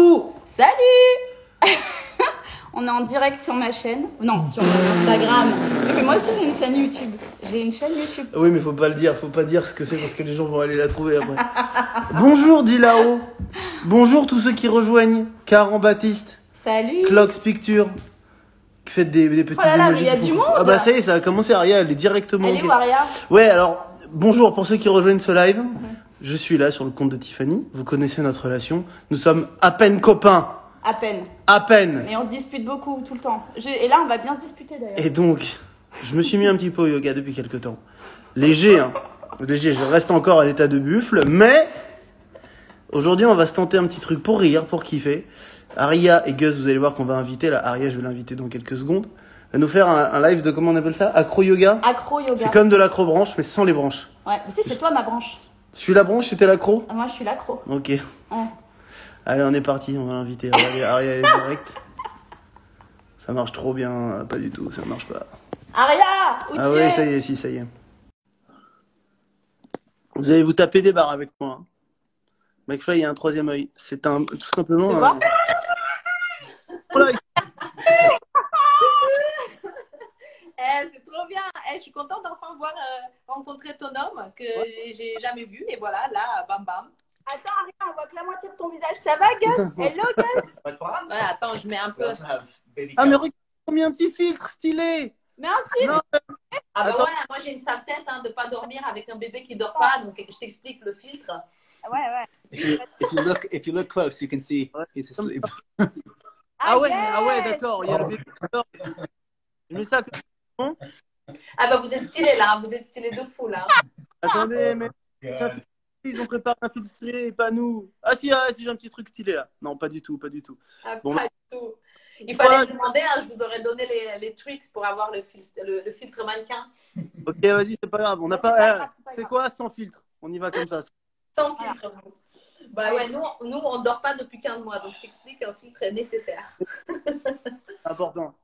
Coucou! Salut. On est en direct sur ma chaîne. Non, sur mon Instagram. Mais moi aussi j'ai une chaîne YouTube. J'ai une chaîne YouTube. Oui, mais faut pas le dire, faut pas dire ce que c'est parce que les gens vont aller la trouver après. Bonjour, dit là-haut. Bonjour tous ceux qui rejoignent. Caran Baptiste, Salut. Clocks Picture. Faites des petits Oh là là, emojis mais il y a qui du font monde. coucou. Ah bah ça y est, ça a commencé. Aria, elle est directement. Elle est ok. où, Aria? Ouais, alors bonjour pour ceux qui rejoignent ce live. Je suis là sur le compte de Tiffany. Vous connaissez notre relation. Nous sommes à peine copains. À peine. À peine. Mais on se dispute beaucoup tout le temps. Et là, on va bien se disputer d'ailleurs. Et donc, je me suis mis un petit peu au yoga depuis quelques temps. Léger, hein. Léger, je reste encore à l'état de buffle, mais aujourd'hui, on va se tenter un petit truc pour rire, pour kiffer. Aria et Gus, vous allez voir qu'on va inviter. Là, Aria, je vais l'inviter dans quelques secondes. Va nous faire un live de, comment on appelle ça? Acro-yoga? Acro-yoga. C'est comme de l'acro-branche, mais sans les branches. Ouais, mais si, c'est toi ma branche. Je suis la branche, c'était l'acro? Moi, je suis l'accro. Ok. Ouais. Allez, on est parti, on va l'inviter. Regardez, Aria, elle est directe. Ça marche trop bien. Pas du tout, ça marche pas. Aria, où Ah tu ouais, es? ça y est, si, ça y est. Vous allez vous taper des barres avec moi. Hein. McFly, il y a un troisième œil. C'est un, tout simplement. Tu vois Voilà. C'est trop bien. Je suis contente d'enfin voir rencontrer ton homme que j'ai jamais vu. Et voilà, là, bam bam. Attends, Aria, on voit que la moitié de ton visage. Ça va, Gus? Hello, Gus? Ouais, attends, je mets un peu. Ah, mais regarde, combien un petit filtre stylé. Mais un film. Non, Ah bah Attends. ouais, moi j'ai une sale tête de pas dormir avec un bébé qui dort pas. Donc je t'explique le filtre. Ouais, ouais. If you look close, you can see he's asleep. ah ouais, yes. ah ouais, d'accord. Il y a le bébé qui dort. Je mets ça. Ah bah vous êtes stylés là, vous êtes stylés de fou là. Attendez, mais ils ont préparé un film stylé et pas nous. Ah si, j'ai un petit truc stylé là. Non, pas du tout, pas du tout. Ah, Bon, pas du tout. Il fallait me demander, je vous aurais donné les tricks pour avoir le filtre mannequin. Ok, vas-y, c'est pas grave. On n'a C'est pas. pas grave, c'est pas C'est grave. quoi sans filtre? On y va comme ça. Sans filtre. Bah ouais, nous on dort pas depuis 15 mois, donc je t'explique un filtre est nécessaire. Important.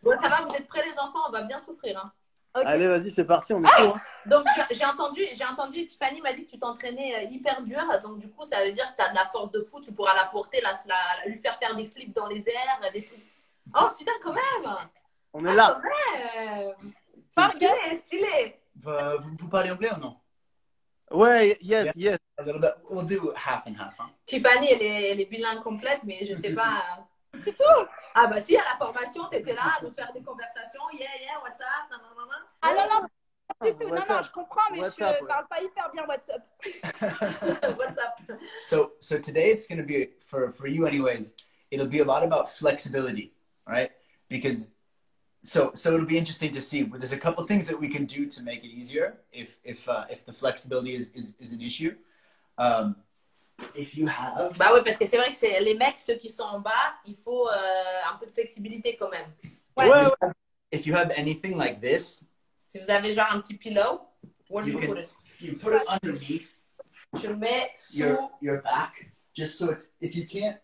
Bon, ça va, vous êtes prêts les enfants, on va bien souffrir. Hein. Ok. Allez, vas-y, c'est parti, on est chaud. Hein. Donc j'ai entendu, Tiffany m'a dit que tu t'entraînais hyper dur, donc du coup ça veut dire que tu as de la force de fou, tu pourras la porter, lui faire des flips dans les airs, des trucs. Oh putain quand même. On est là. Quand même. Stylé, stylé. Vous parlez anglais ou non? Ouais, yes, yes. A little bit. We'll do half and half. Huh? Tiffany elle est bilingue complète, mais je sais pas. C'est tout. Ah bah si, à la formation, t'étais là à nous faire des conversations, yeah, WhatsApp, nanana. Ah non, non, pas du tout. Non, non, WhatsApp. je comprends, mais WhatsApp, je ouais. parle pas hyper bien WhatsApp. WhatsApp. So today it's going to be for you anyways. It'll be a lot about flexibility, right? Because so it'll be interesting to see. There's a couple things that we can do to make it easier if the flexibility is an issue. If you have. Bah oui, parce que c'est vrai que c'est les mecs, ceux qui sont en bas, il faut un peu de flexibilité quand même. Ouais, ouais. If you have anything like this, Si vous avez genre un petit pillow, where do you you put can it? you put it underneath Tu le mets your back, just so it's if you can't.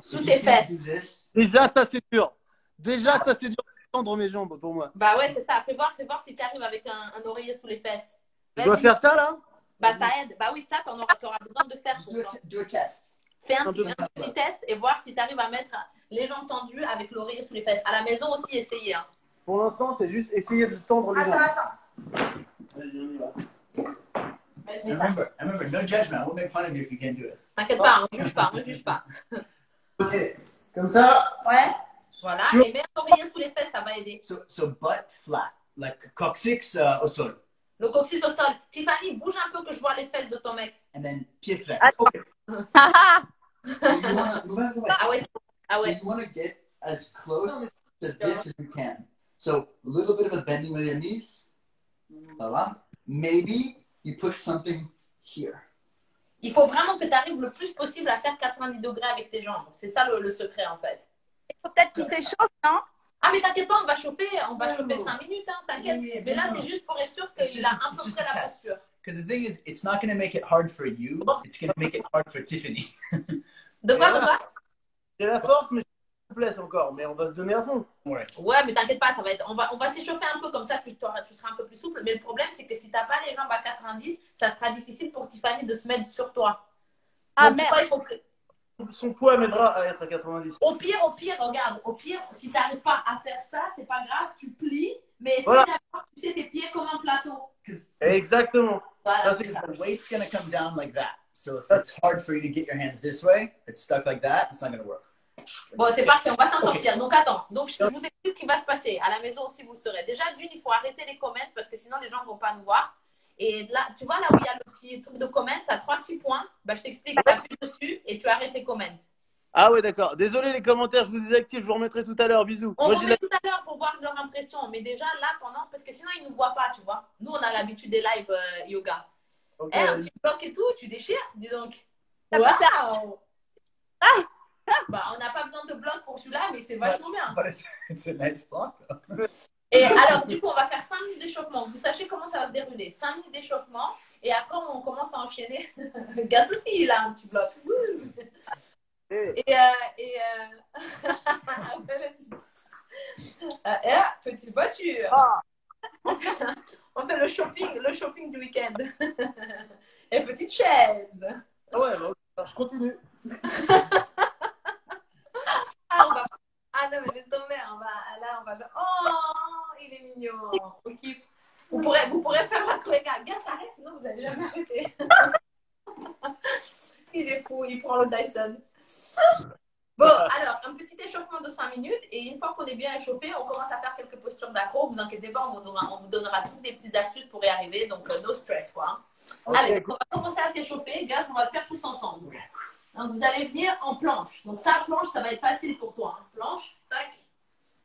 sous if tes you can't do fesses. this, Déjà, ça, c'est dur. Déjà, ça, c'est dur de tendre mes jambes pour moi. Bah ouais, c'est ça. Fais voir si tu arrives avec un oreiller sous les fesses. Je dois faire ça, là? Bah ça aide. Bah oui, ça, t'auras besoin de faire. just do a test. Fais un Un peu petit test et voir si tu arrives à mettre les jambes tendues avec l'oreiller sous les fesses. À la maison aussi, essayez. Hein. Pour l'instant, c'est juste essayer de tendre les jambes. Attends. Vas-y, on y va. Vas-y, ça. Remember, no judgment. We'll make fun of you if you can't do it. T'inquiète pas, on juge pas, on juge pas. Ok. Comme ça. Ouais. Voilà, et mets un oreiller sous les fesses, ça va aider. So butt flat, like coccyx au sol, Le coccyx au sol. Tiffany, bouge un peu que je vois les fesses de ton mec. and then pied flex. Attends. Okay. So you wanna move out Ah ouais, ah So ouais. you wanna get as close to this as you can. So a little bit of a bending with your knees. Voilà. Maybe you put something here. Il faut vraiment que tu arrives le plus possible à faire 90 degrés avec tes jambes. C'est ça le secret en fait. Il faut peut-être qu'il s'échauffe, non? Ah mais t'inquiète pas, on va chauffer 5 minutes, hein, t'inquiète. Yeah, Mais là no. c'est juste pour être sûr It's qu'il just- a à it's peu just près a la test. posture. Because the thing is, it's not gonna make it hard for you. It's gonna make it hard for Tiffany. De quoi, de quoi? J'ai la force, mais j'ai la souplesse encore. Mais on va se donner à fond. Ouais. Ouais, mais t'inquiète pas, ça va être. On va s'échauffer un peu comme ça, tu seras un peu plus souple. Mais le problème, c'est que si t'as pas les jambes à 90, ça sera difficile pour Tiffany de se mettre sur toi. Ah Donc, tu merde. vois, il faut que. son poids m'aidera à être à 90. Au pire, regarde, au pire, si tu n'arrives pas à faire ça, c'est pas grave, tu plies, mais essaie Voilà. d'avoir, tu sais, tes pieds comme un plateau. Exactement. Voilà, Ça, c'est ça. The weight's going to come down like that. So if it's hard for you to get your hands this way, if it's stuck like that, it's not going to work. Bon, c'est parfait, on va s'en sortir. Donc, attends. Donc, je vous explique ce qui va se passer. À la maison aussi, vous le saurez. Déjà, d'une, il faut arrêter les comments parce que sinon, les gens ne vont pas nous voir. Et là, tu vois, là où il y a le petit truc de comment, tu as 3 petits points. Bah, je t'explique. Tu appuies dessus et tu arrêtes les comments. Ah ouais, d'accord. Désolé les commentaires, je vous désactive, je vous remettrai tout à l'heure. Bisous. On Moi, remet tout à l'heure pour voir leur impression. Mais déjà, là, pendant. Parce que sinon, ils ne nous voient pas, tu vois. Nous, on a l'habitude des lives yoga. Ok. Eh, un petit bloc et tout, tu déchires, dis donc. Ouais. Wow. Bah, on n'a pas besoin de bloc pour celui-là, mais c'est vachement bien. But it's a nice block, though. Et alors, du coup, on va faire 5 minutes d'échauffement. Vous sachez comment ça va se dérouler. 5 minutes d'échauffement. Et après, on commence à enchaîner. Gas aussi, il a un petit bloc. Petite voiture. On fait le shopping du week-end. Et petite chaise. Ah ouais, bah, alors, je continue. Ah non, mais laisse tomber. Là, on va. Oh, il est mignon. On kiffe. Vous pourrez faire la chorégraphie. Gars, arrête, sinon vous n'allez jamais arrêter. Il est fou, il prend le Dyson. Bon, alors, un petit échauffement de 5 minutes. Et une fois qu'on est bien échauffé, on commence à faire quelques postures d'accro. Vous inquiétez pas, on vous donnera toutes des petites astuces pour y arriver. Donc, no stress, quoi. Okay. Allez, on va commencer à s'échauffer. Gars, on va le faire tous ensemble. Donc, vous allez venir en planche. Donc, ça, planche, ça va être facile pour toi. Hein. Planche, tac.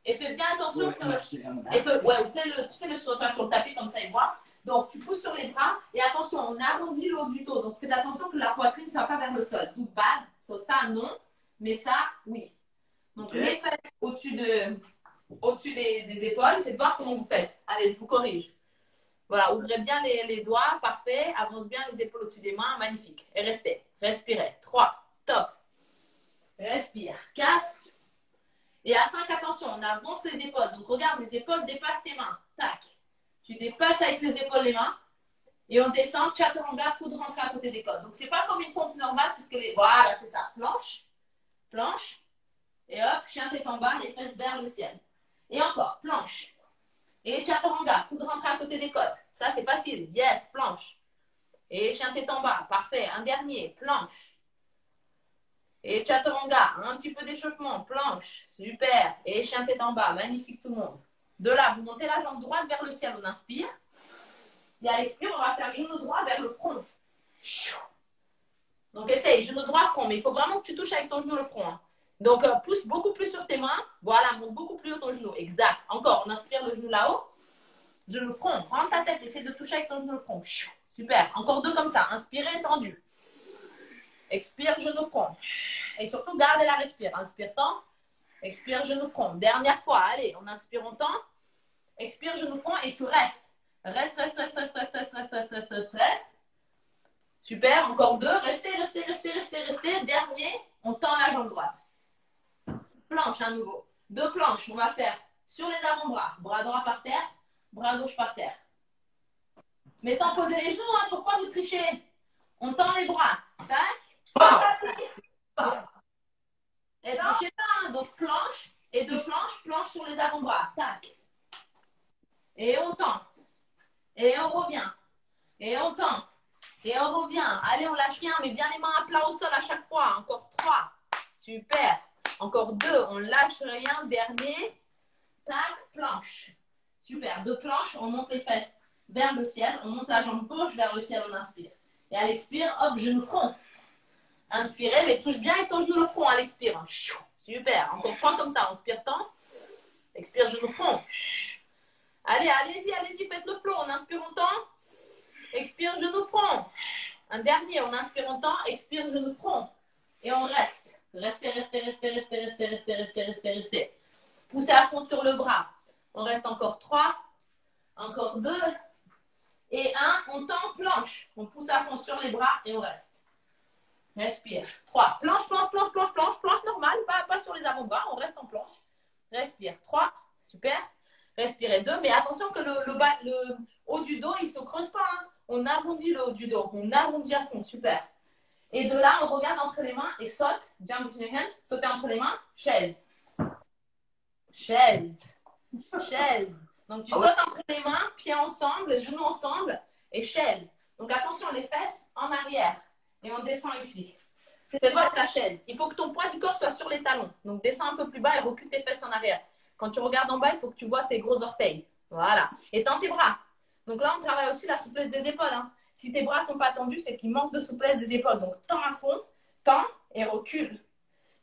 Et fais bien attention que. Fais-le sur le tapis, comme ça, il voit. Donc, tu pousses sur les bras. Et attention, on arrondit le haut du dos. Donc, faites attention que la poitrine ne soit pas vers le sol. Do bad. So, ça, non. Mais ça, oui. Donc, okay. Les fesses au-dessus des épaules. Faites voir comment vous faites. Allez, je vous corrige. Voilà, ouvrez bien les doigts. Parfait. Avance bien les épaules au-dessus des mains. Magnifique. Et restez. Respirez. 3. Top. Respire. 4. Et à 5, attention, on avance les épaules. Donc, regarde, les épaules dépassent tes mains. Tac. Tu dépasses avec les épaules les mains. Et on descend. Chaturanga, coude rentré à côté des côtes. Donc, c'est pas comme une pompe normale puisque voilà, c'est ça. Planche. Planche. Et hop, chien tête en bas, les fesses vers le ciel. Et encore, planche. Et chaturanga, coude rentré à côté des côtes. Ça, c'est facile. Yes, planche. Et chien tête en bas. Parfait. Un dernier, planche. Et chaturanga, un petit peu d'échauffement, planche, super. Et chien tête en bas, magnifique tout le monde. De là, vous montez la jambe droite vers le ciel, on inspire. Et à l'expire, on va faire genou droit vers le front. Donc essaye, genou droit, front, mais il faut vraiment que tu touches avec ton genou le front. Hein. Donc pousse beaucoup plus sur tes mains. Voilà, monte beaucoup plus haut ton genou. Exact. Encore, on inspire le genou là-haut. Genou front, prends ta tête, essaie de toucher avec ton genou le front. Super. Encore 2 comme ça. Inspirez, tendu. Expire, genou front. Et surtout, gardez la respire. Inspire, temps. Expire, genou front. Dernière fois. Allez, on inspire, on tend. Expire, genou front et tu restes. Reste. Super. Encore 2. Restez. Dernier, on tend la jambe droite. Planche à nouveau. 2 planches. On va faire sur les avant-bras. Bras droit par terre. Bras gauche par terre. Mais sans poser les genoux. Hein. Pourquoi vous trichez? On tend les bras. Tac. Et trichez pas. Donc planche. Et 2 planches. Planche sur les avant-bras. Tac. Et on tend. Et on revient. Et on tend. Et on revient. Allez, on lâche rien. Mais bien les mains à plat au sol à chaque fois. Encore 3. Super. Encore 2. On lâche rien. Dernier. Tac. Planche. Super. 2 planches. On monte les fesses vers le ciel. On monte la jambe gauche vers le ciel. On inspire. Et à l'expire, hop, genou front. Inspirez, mais touche bien avec ton genou le front à l'expire. Super. Encore 3 comme ça. Inspire temps. Expire genou front. Allez, allez-y, faites le flow. On inspire, on tend. Expire, genou front. Un dernier, on inspire, on tend. Expire, genou front. Et on reste. Restez. Poussez à fond sur le bras. On reste encore 3. Encore 2. Et 1. On tend, planche. On pousse à fond sur les bras et on reste. Respire. 3. Planche normale. Pas sur les avant-bras. On reste en planche. Respire. 3. Super. Respirez 2, mais attention que le haut du dos, il ne se creuse pas. Hein. On arrondit le haut du dos. On arrondit à fond. Super. Et de là, on regarde entre les mains et saute. jump between your hands, sauter entre les mains, chaise. Chaise. Chaise. Donc tu sautes entre les mains, pieds ensemble, genoux ensemble et chaise. Donc attention, les fesses en arrière. Et on descend ici. Fais voir ta chaise. Il faut que ton poids du corps soit sur les talons. Donc descends un peu plus bas et recule tes fesses en arrière. Quand tu regardes en bas, il faut que tu vois tes gros orteils. Voilà. Et tends tes bras. Donc là, on travaille aussi la souplesse des épaules. Hein. Si tes bras ne sont pas tendus, c'est qu'il manque de souplesse des épaules. Donc tends à fond, tends et recule.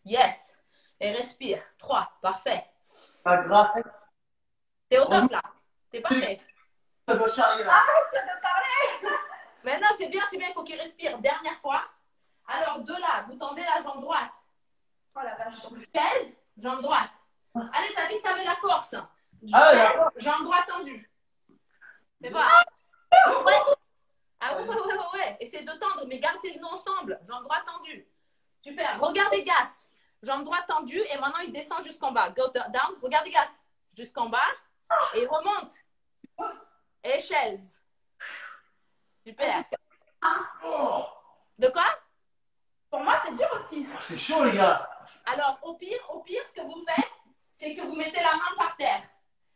Yes. Et respire. 3. Parfait. Pas grave. T'es au top là. T'es parfait. Ça doit charrier. Arrête de parler. Maintenant, c'est bien, il faut qu'il respire. Dernière fois. Alors, de là, vous tendez la jambe droite. Oh la vache. Chaise, jambe droite. Allez, t'as dit que t'avais la force. Jambe droite tendue. C'est bon. Ouais. Ah ouais. Essaye de tendre, mais garde tes genoux ensemble. Jambe droite tendue. Super. Regardez Gas. Jambe droite tendue et maintenant il descend jusqu'en bas. Go down. Regardez Gas. Jusqu'en bas. Et il remonte. Et chaise. Super. De quoi? Pour moi, c'est dur aussi. C'est chaud, les gars. Alors, au pire, ce que vous faites, c'est que vous mettez la main par terre.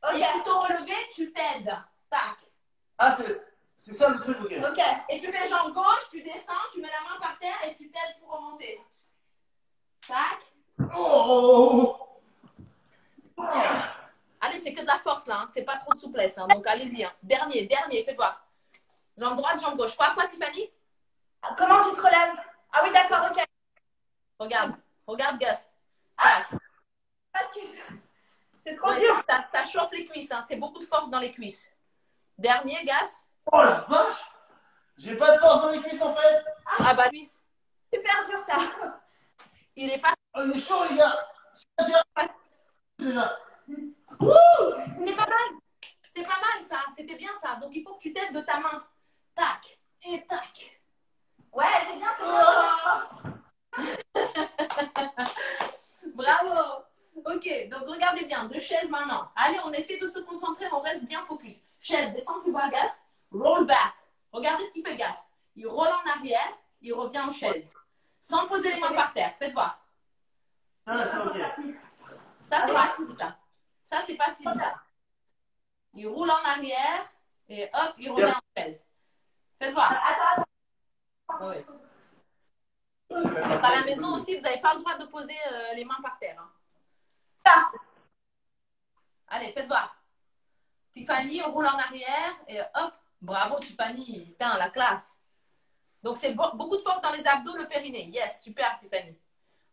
Ok. Et pour te relever, tu t'aides. Tac. Ah, c'est ça le truc, ok. Ok. Et tu fais jambe gauche, tu descends, tu mets la main par terre et tu t'aides pour remonter. Tac. Oh. Allez, c'est que de la force là, hein. C'est pas trop de souplesse. Hein. Donc allez-y. Hein. Dernier, fais voir. Jambe droite, jambe gauche. Quoi, Tiffany? Comment tu te relèves? Ah oui, d'accord, ok. Regarde Gus. Tac. Pas de cuisse. C'est trop Ouais, dur. ça chauffe les cuisses. Hein. C'est beaucoup de force dans les cuisses. Dernier, Gus. Oh la vache. J'ai pas de force dans les cuisses en fait. Ah bah, cuisse. Super dur ça. Il est pas. Oh, il est chaud, les gars. Déjà. C'est pas mal. C'est pas mal ça. C'était bien ça. Donc il faut que tu t'aides de ta main. Tac. Et tac. Ouais, c'est bien, c'est bien. Bravo. Ok, donc regardez bien. Deux chaises maintenant. Allez, on essaie de se concentrer. On reste bien focus. Chaise, descend plus bas, Gas. Roll back. Regardez ce qu'il fait, Gas. Il roule en arrière. Il revient en chaise. Sans poser les mains par terre. Faites voir. Ça, c'est ok. Ça, c'est facile, ça. Ça, c'est facile, ça. Il roule en arrière. Et hop, il revient en chaise. Faites voir. Attends. Oui. À la maison aussi, vous n'avez pas le droit de poser les mains par terre. Hein. Allez, faites voir. Tiffany, on roule en arrière et hop, bravo Tiffany, putain, la classe. Donc c'est beaucoup de force dans les abdos, le périnée. Yes, super Tiffany.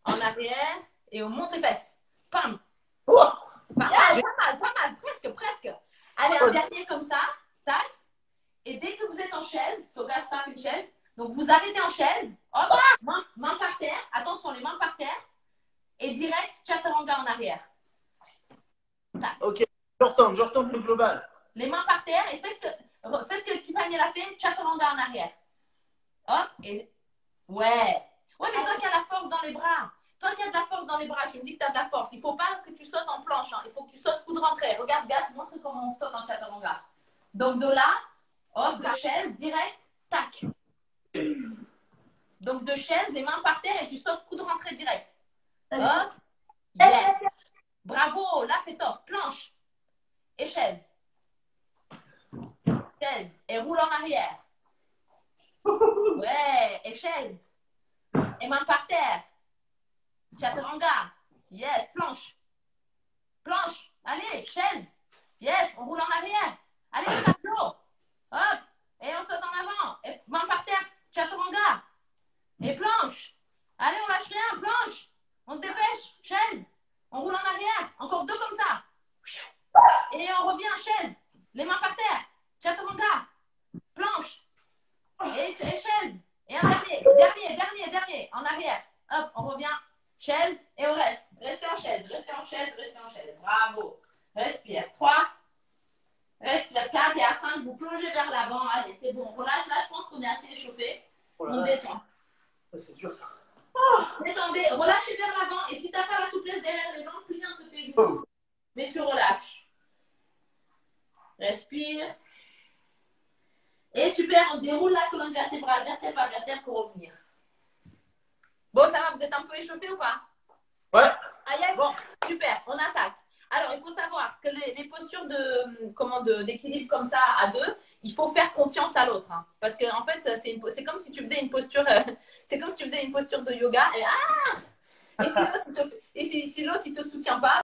En arrière et on monte les fesses. Pam. Pas mal, presque. Allez, un dernier comme ça, tac. Et dès que vous êtes en chaise, Soga tape une chaise. Donc vous arrêtez en chaise, hop, main par terre, attention les mains par terre, et direct chaturanga en arrière. Tac. Ok, je retombe le global. Les mains par terre et fais ce que Tiffany a fait, chaturanga en arrière. Hop, et ouais, mais toi qui as la force dans les bras, tu me dis que tu as de la force. Il ne faut pas que tu sautes en planche, hein. Il faut que tu sautes coup de rentrée. Regarde, Gas, montre comment on saute en chaturanga. Donc de là, hop, de chaise, direct, tac. Donc de chaise, les mains par terre et tu sautes coup de rentrée direct. Hop. Yes. Bravo, là c'est top. Planche. Et chaise. Chaise. Et roule en arrière. Ouais. Et chaise. Et mains par terre. Chaturanga. Yes. Planche. Planche. Allez, chaise. Yes. On roule en arrière. Allez, le tableau. Hop. Et on saute en avant. Et mains par terre. Chaturanga. Et planche. Allez, on lâche rien. Planche. On se dépêche. Chaise. On roule en arrière. Encore deux comme ça. Et on revient en chaise. Les mains par terre. Chaturanga. Planche. Et chaise. Et un dernier. En arrière. Hop, on revient. Chaise. Et on reste. Restez en chaise. Bravo. Respire. 3. Respire. 4. Et à 5, vous plongez vers l'avant. Allez, c'est bon. Relâche. Là, je pense qu'on est assez échauffé. On détend. C'est dur ça. Détendez, relâchez vers l'avant. Et si tu n'as pas la souplesse derrière les jambes, plie un peu tes genoux. Mais tu relâches. Respire. Et super, on déroule la colonne vertébrale, vertèbre par vertèbre pour revenir. Bon, ça va, vous êtes un peu échauffé ou pas? Ouais. Ah yes, Bon. super, on attaque. Alors, il faut savoir que les postures d'équilibre comme ça à deux, il faut faire confiance à l'autre. Hein. Parce que en fait, c'est comme si tu faisais une posture, c'est comme si tu faisais une posture de yoga et si l'autre il te soutient pas,